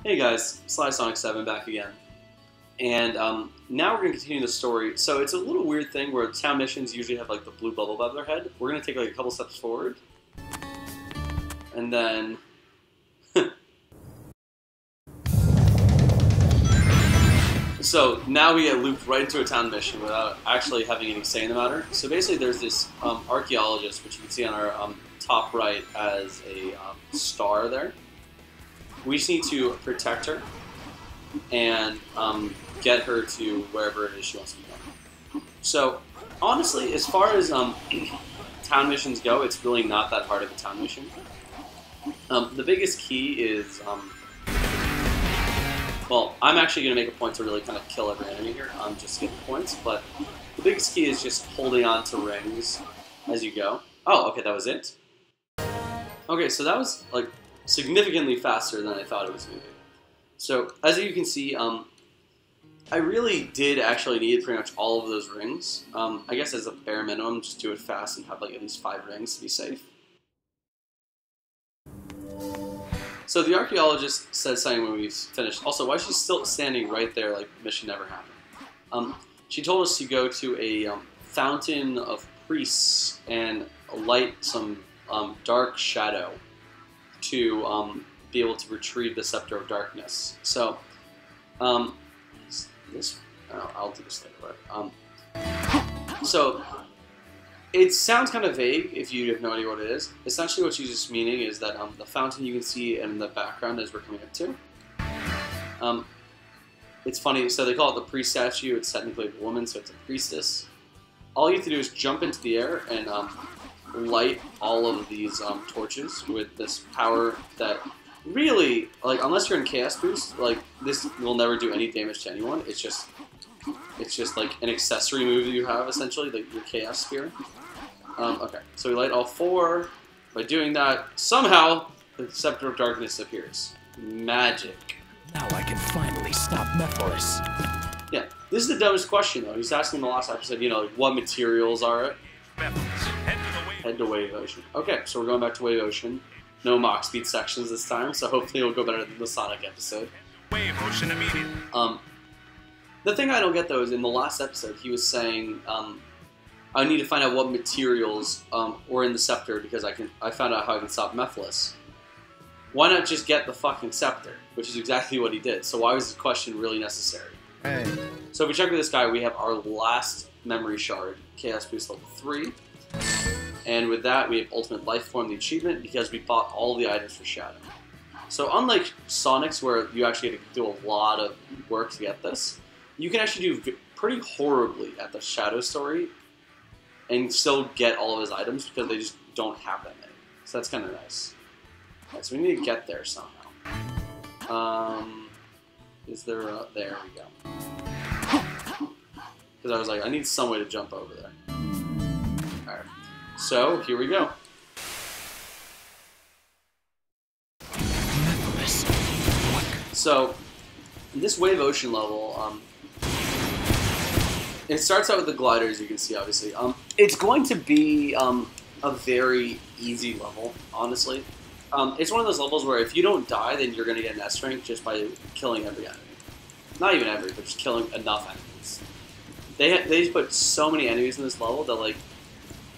Hey guys, Sonic7 back again. And now we're going to continue the story. So it's a little weird thing where town missions usually have like the blue bubble above their head. We're going to take like a couple steps forward. And then... So now we get looped right into a town mission without actually having any say in the matter. So basically there's this archaeologist, which you can see on our top right as a star there. We just need to protect her and get her to wherever it is she wants to go. So honestly, as far as town missions go, it's really not that hard of a town mission. The biggest key is... well, I'm actually going to make a point to really kind of kill every enemy here, just to get the points, but the biggest key is just holding on to rings as you go. Oh, okay, that was it? Okay, so that was, like, significantly faster than I thought it was going to be. So, as you can see, I really did actually need pretty much all of those rings. I guess as a bare minimum, just do it fast and have, like, at least 5 rings to be safe. So the archaeologist said something when we finished. Also, why is she still standing right there like the mission never happened? She told us to go to a fountain of priests and light some dark shadow to be able to retrieve the Scepter of Darkness. So, I'll do this later. So, it sounds kind of vague if you have no idea what it is. Essentially what she's just meaning is that the fountain you can see in the background as we're coming up to. It's funny, so they call it the priest statue. It's technically a woman, so it's a priestess. All you have to do is jump into the air and light all of these torches with this power that really, like, unless you're in Chaos Boost, like, this will never do any damage to anyone. It's just like an accessory move you have, essentially, like your Chaos Spear. Okay, so we light all 4. By doing that, somehow the Scepter of Darkness appears. Magic. Now I can finally stop Mephiles. Yeah, this is the dumbest question, though. He's asking in the last episode, you know, like, what materials are it? Head to Wave Ocean. Okay, so we're going back to Wave Ocean. No Mach speed sections this time, so hopefully it'll go better than the Sonic episode. Wave Ocean immediately. The thing I don't get, though, is in the last episode, he was saying, I need to find out what materials were in the Scepter because I found out how I can stop Mephiles. Why not just get the fucking Scepter? Which is exactly what he did. So why was this question really necessary? Hey. So if we check with this guy, we have our last memory shard, Chaos Boost level 3. And with that, we have Ultimate Life Form, the achievement, because we bought all the items for Shadow. So unlike Sonic's, where you actually have to do a lot of work to get this, you can actually do pretty horribly at the Shadow story and still get all of his items because they just don't have that many. So that's kind of nice. Right, so we need to get there somehow. Is there a... There we go. Because I was like, I need some way to jump over there. Alright. So, here we go. So, this Wave Ocean level, it starts out with the glider, as you can see, obviously. It's going to be a very easy level, honestly. It's one of those levels where if you don't die, then you're going to get an S rank just by killing every enemy. Not even every, but just killing enough enemies. They just put so many enemies in this level that, like,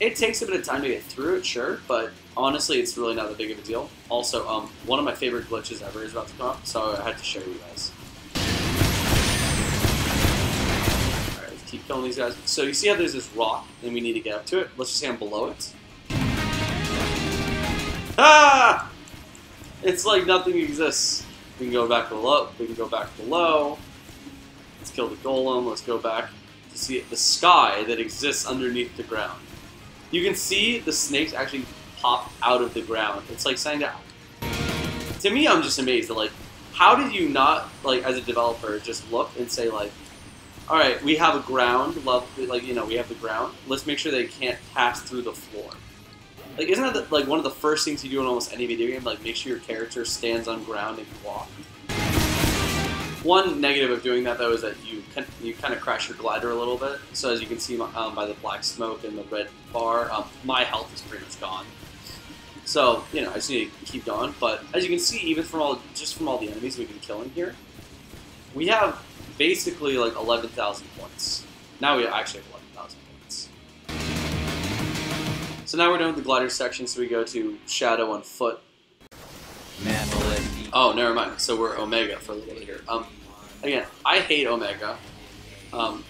it takes a bit of time to get through it, sure, but honestly, it's really not that big of a deal. Also, one of my favorite glitches ever is about to come up, so I had to show you guys. Alright, let's keep killing these guys. So you see how there's this rock, and we need to get up to it? Let's just say I'm below it. Ah! It's like nothing exists. We can go back below. We can go back below. Let's kill the golem. Let's go back to see the sky that exists underneath the ground. You can see the snakes actually pop out of the ground. It's like saying that. To me, I'm just amazed that, like, how did you not, like, as a developer, just look and say, like, all right, we have a ground level, like, you know, we have the ground. Let's make sure they can't pass through the floor. Like, isn't that, like, one of the first things you do in almost any video game? Like, make sure your character stands on ground and can walk. One negative of doing that, though, is that you kind of crash your glider a little bit. So as you can see by the black smoke and the red bar, my health is pretty much gone. So, you know, I just need to keep going. But as you can see, even from all the enemies we've been killing here, we have basically like 11,000 points. Now we actually have 11,000 points. So now we're done with the glider section, so we go to Shadow on foot. Oh, never mind. So we're Omega for a little bit here. Again, I hate Omega.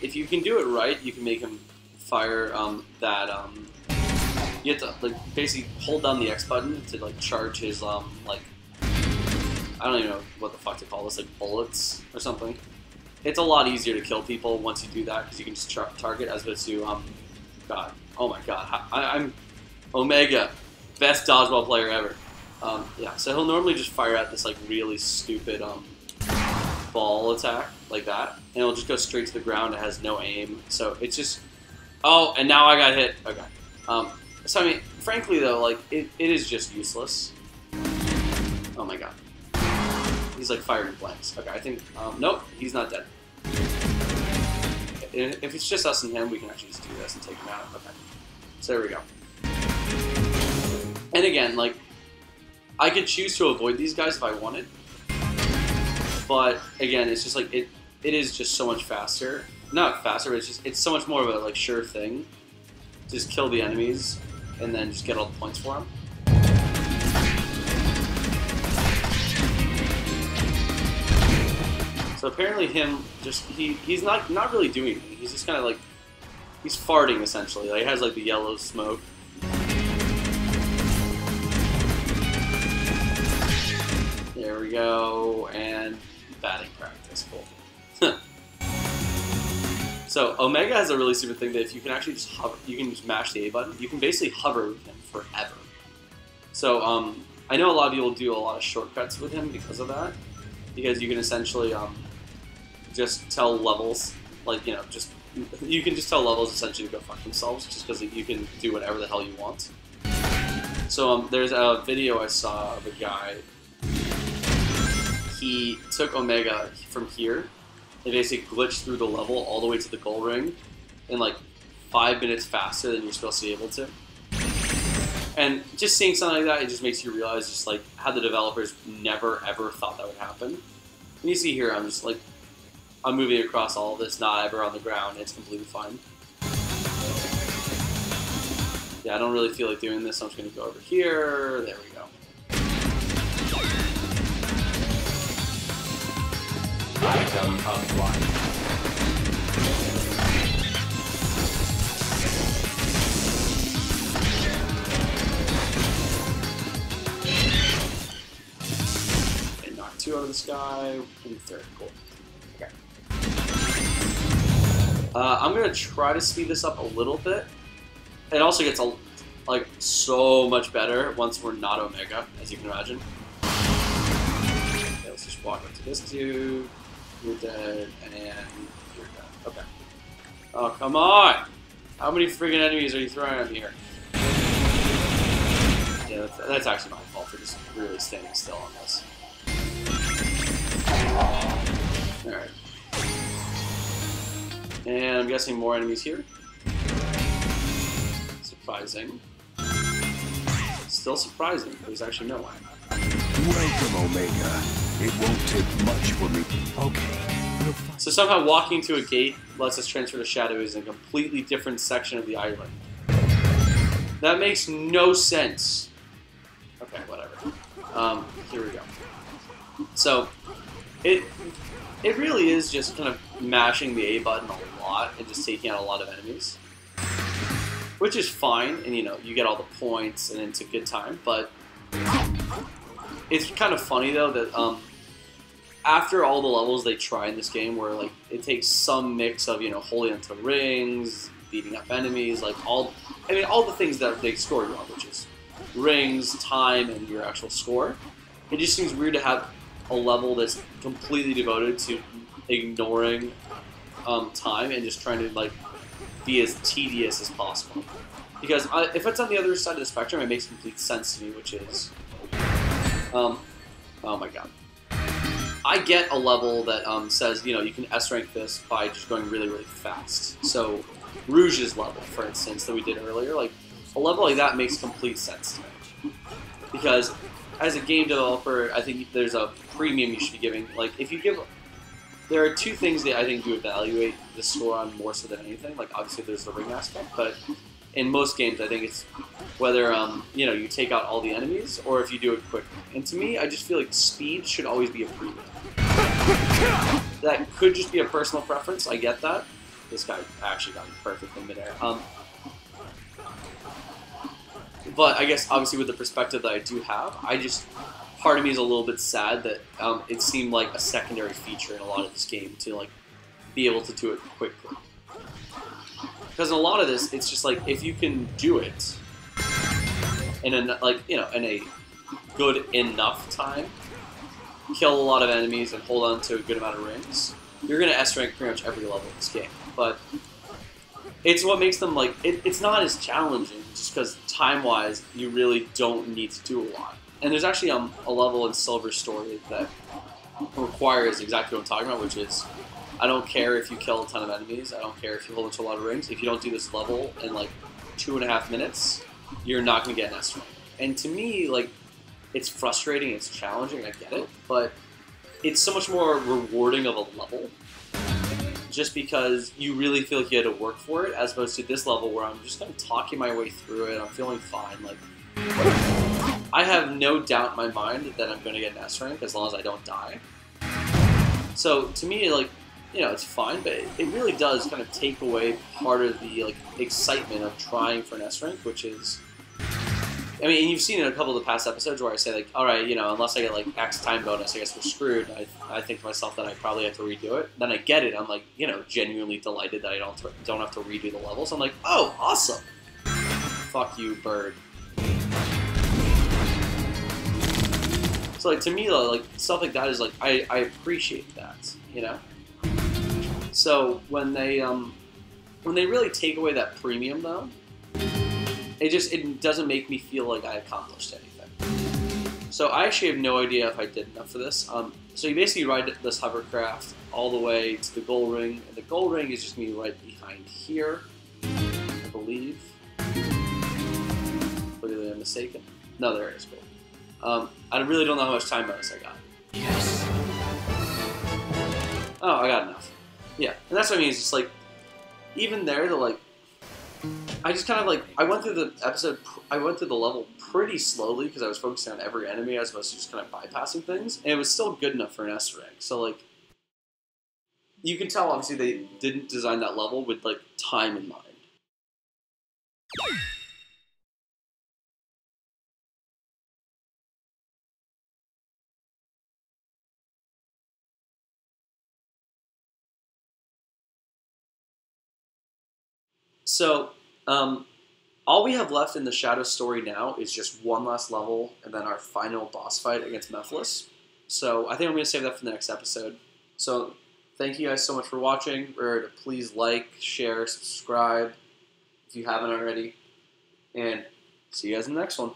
If you can do it right, you can make him fire you have to like basically hold down the X button to like charge his like I don't even know what the fuck to call this, like bullets or something. It's a lot easier to kill people once you do that because you can just target as opposed to God, oh my God, I'm Omega, best dodgeball player ever. Yeah, so he'll normally just fire at this like really stupid ball attack like that, and it'll just go straight to the ground. It has no aim, so it's just and now I got hit. Okay. So I mean, frankly though, like it is just useless. Oh my God, he's like firing blanks. Okay, I think nope, he's not dead. If it's just us and him, we can actually just do this and take him out. Okay, so there we go. And again, like I could choose to avoid these guys if I wanted, but again, it's just like it is just so much faster. Not faster, but it's so much more of a like sure thing. Just kill the enemies and then just get all the points for them. So apparently him he's not really doing anything. He's just kind of like he's farting essentially. Like he has like the yellow smoke. There we go, and batting practice. Cool. So Omega has a really stupid thing that if you can actually just hover, you can just mash the A button. You can basically hover with him forever. So I know a lot of people do a lot of shortcuts with him because of that. Because you can essentially just tell levels, like you can just tell levels essentially to go fuck themselves, just because you can do whatever the hell you want. So there's a video I saw of a guy. He took Omega from here. They basically glitched through the level all the way to the goal ring in like 5 minutes faster than you're supposed to be able to. And just seeing something like that, it just makes you realize just like how the developers never ever thought that would happen. And you see here, I'm moving across all of this, not ever on the ground. It's completely fine. Yeah, I don't really feel like doing this, so I'm just going to go over here. There we go. Item offline. Okay, knock 2 out of the sky. And 3rd, cool. Okay. I'm gonna try to speed this up a little bit. It also gets like so much better once we're not Omega, as you can imagine. Okay, let's just walk up to this dude. You're dead, and you're dead. Okay. Oh, come on! How many friggin' enemies are you throwing at me here? Yeah, that's actually my fault for just really standing still on this. Alright. And I'm guessing more enemies here. Surprising. Still surprising. There's actually no one. Welcome, Omega. It won't take much for me. Okay. So somehow walking to a gate lets us transfer to Shadows in a completely different section of the island. That makes no sense. Okay, whatever. Here we go. So it really is just kind of mashing the A button a lot and just taking out a lot of enemies, which is fine, and you get all the points and it's a good time. But it's kind of funny though that after all the levels they try in this game, where like it takes some mix of holding onto rings, beating up enemies, like all the things that they score you on, which is rings, time, and your actual score. It just seems weird to have a level that's completely devoted to ignoring time and just trying to like be as tedious as possible. Because if it's on the other side of the spectrum, it makes complete sense to me, which is, oh my god. I get a level that says, you can S-rank this by just going really, really fast. So, Rouge's level, for instance, that we did earlier, like, a level like that makes complete sense to me. Because as a game developer, I think there's a premium you should be giving. Like, if you give... There are two things that I think you evaluate the score on more so than anything. Like, obviously there's the ring aspect, but in most games, I think it's whether, you know, you take out all the enemies or if you do it quickly. And to me, I just feel like speed should always be a premium. That could just be a personal preference. I get that. This guy actually got me perfect in midair. But I guess, obviously, with the perspective that I do have, part of me is a little bit sad that it seemed like a secondary feature in a lot of this game to, like, be able to do it quickly. Because in a lot of this, it's just like, if you can do it in a good enough time, kill a lot of enemies and hold on to a good amount of rings, you're going to S-rank pretty much every level in this game. But it's what makes them, like, it's not as challenging, just because time-wise, you really don't need to do a lot. And there's actually a level in Silver Story that requires exactly what I'm talking about, which is, I don't care if you kill a ton of enemies, I don't care if you hold into a lot of rings, if you don't do this level in, like, 2.5 minutes, you're not going to get an S-rank. And to me, like, it's frustrating, it's challenging, I get it, but it's so much more rewarding of a level, just because you really feel like you had to work for it, as opposed to this level where I'm just kind of talking my way through it, I'm feeling fine. Like, I have no doubt in my mind that I'm going to get an S rank as long as I don't die. So to me, like, you know, it's fine, but it really does kind of take away part of the, like, excitement of trying for an S rank, which is, I mean, you've seen in a couple of the past episodes where I say, like, all right, you know, unless I get, like, X time bonus, I guess we're screwed. I think to myself that I probably have to redo it. Then I get it. I'm, like, you know, genuinely delighted that I don't have to redo the levels. I'm like, oh, awesome. Fuck you, bird. So, like, to me, though, like, stuff like that is, like, I appreciate that, you know? So, when they really take away that premium, though, it doesn't make me feel like I accomplished anything. So I actually have no idea if I did enough for this. So you basically ride this hovercraft all the way to the gold ring, and the gold ring is just going to be right behind here, I believe. Clearly I'm mistaken. No, there it is. Cool. I really don't know how much time bonus I got. Yes. Oh, I got enough. Yeah, and that's what I mean. It's just like, even there, like, I just kind of, like, I went through the level pretty slowly because I was focusing on every enemy as opposed to just kind of bypassing things, and it was still good enough for an S rank. So, like, you can tell, obviously, they didn't design that level with, like, time in mind. So, all we have left in the Shadow story now is just one last level, and then our final boss fight against Mephiles. So I think I'm going to save that for the next episode. So thank you guys so much for watching. Remember to please like, share, subscribe if you haven't already. And see you guys in the next one.